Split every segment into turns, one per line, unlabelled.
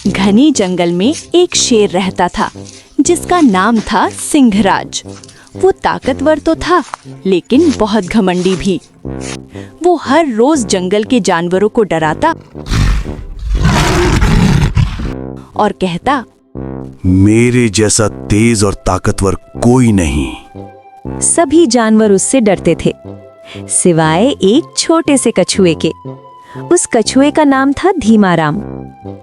घने जंगल में एक शेर रहता था जिसका नाम था सिंहराज। वो ताकतवर तो था लेकिन बहुत घमंडी भी। वो हर रोज जंगल के जानवरों को डराता और कहता,
मेरे जैसा तेज और ताकतवर कोई नहीं।
सभी जानवर उससे डरते थे सिवाय एक छोटे से कछुए के। उस कछुए का नाम था धीमाराम।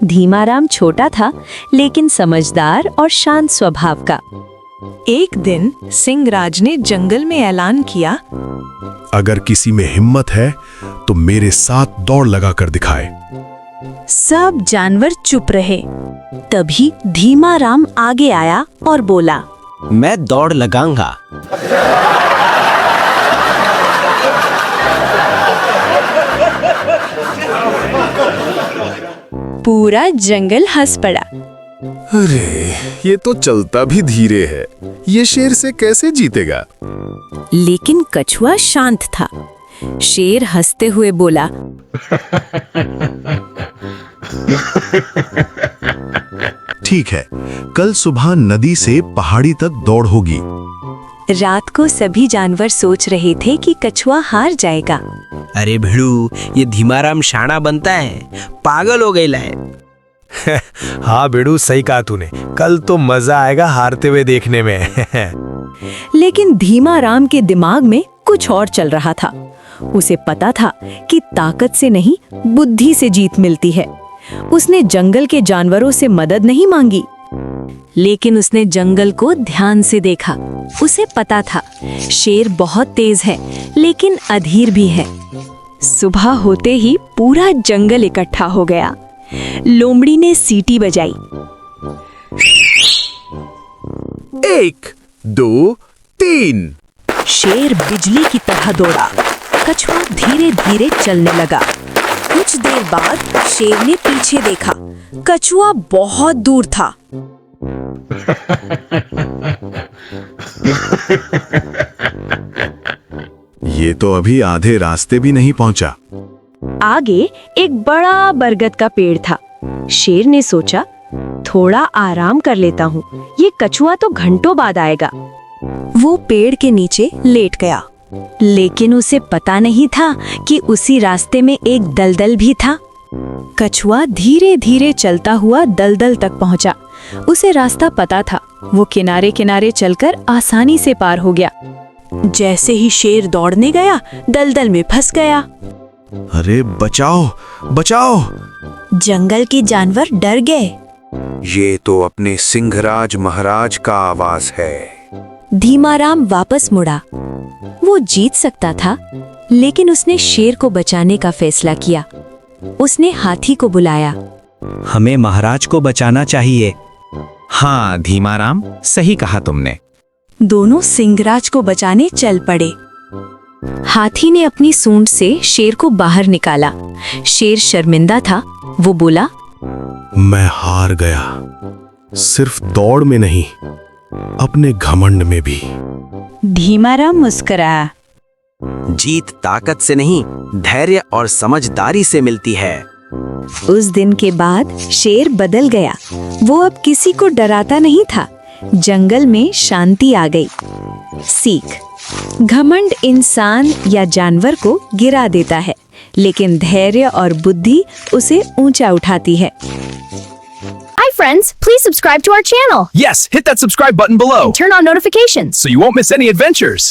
धीमाराम छोटा था लेकिन समझदार और शांत स्वभाव का।
एक दिन सिंहराज ने जंगल में ऐलान किया,
अगर किसी में हिम्मत है तो मेरे साथ दौड़ लगा कर दिखाए।
सब जानवर चुप रहे। तभी धीमाराम आगे आया और बोला,
मैं दौड़ लगाऊंगा।
पूरा जंगल हंस पड़ा।
अरे ये तो चलता भी धीरे है, ये शेर से कैसे जीतेगा?
लेकिन कछुआ शांत था। शेर हंसते हुए बोला,
ठीक है, कल सुबह नदी से पहाड़ी तक दौड़ होगी।
रात को सभी जानवर सोच रहे थे कि कछुआ हार जाएगा।
अरे भिड़ू, ये धीमाराम शाना बनता है, पागल हो गई है।
हाँ बेड़ू, सही कहा तूने, कल तो मजा आएगा हारते हुए देखने में।
लेकिन धीमाराम के दिमाग में कुछ और चल रहा था। उसे पता था कि ताकत से नहीं, बुद्धि से जीत मिलती है। उसने जंगल के जानवरों से मदद नहीं मांगी, लेकिन उसने जंगल को ध्यान से देखा। उसे पता था शेर बहुत तेज है लेकिन अधीर भी है। सुबह होते ही पूरा जंगल इकट्ठा हो गया। लोमड़ी ने सीटी बजाई।
1, 2, 3।
शेर बिजली की तरह दौड़ा। कछुआ धीरे धीरे चलने लगा। कुछ देर बाद शेर ने पीछे देखा। कछुआ बहुत दूर था।
ये तो अभी आधे रास्ते भी नहीं पहुंचा।
आगे एक बड़ा बरगद का पेड़ था। शेर ने सोचा, थोड़ा आराम कर लेता हूँ, ये कछुआ तो घंटों बाद आएगा। वो पेड़ के नीचे लेट गया, लेकिन उसे पता नहीं था कि उसी रास्ते में एक दलदल भी था। कछुआ धीरे धीरे चलता हुआ दलदल तक पहुंचा। उसे रास्ता पता था। वो किनारे किनारे चलकर आसानी से पार हो गया। जैसे ही शेर दौड़ने गया, दलदल में फंस गया।
अरे बचाओ बचाओ!
जंगल के जानवर डर गए।
ये तो अपने सिंहराज महाराज का आवाज है।
धीमाराम वापस मुड़ा। वो जीत सकता था, लेकिन उसने शेर को बचाने का फैसला किया। उसने हाथी को बुलाया।
हमें महाराज को बचाना चाहिए। हाँ धीमाराम, सही कहा तुमने।
दोनों सिंहराज को बचाने चल पड़े। हाथी ने अपनी सूंड से शेर को बाहर निकाला। शेर शर्मिंदा था। वो बोला,
मैं हार गया, सिर्फ दौड़ में नहीं, अपने घमंड में भी।
धीमाराम मुस्कुराया।
जीत ताकत से नहीं, धैर्य और समझदारी से मिलती है।
उस दिन के बाद शेर बदल गया। वो अब किसी को डराता नहीं था। जंगल में शांति आ गई। सीख: घमंड इंसान या जानवर को गिरा देता है, लेकिन धैर्य और बुद्धि उसे ऊंचा उठाती है।
Hi friends, please subscribe to our channel.
Yes, hit that subscribe button below.
And turn on notifications
so you won't miss any adventures.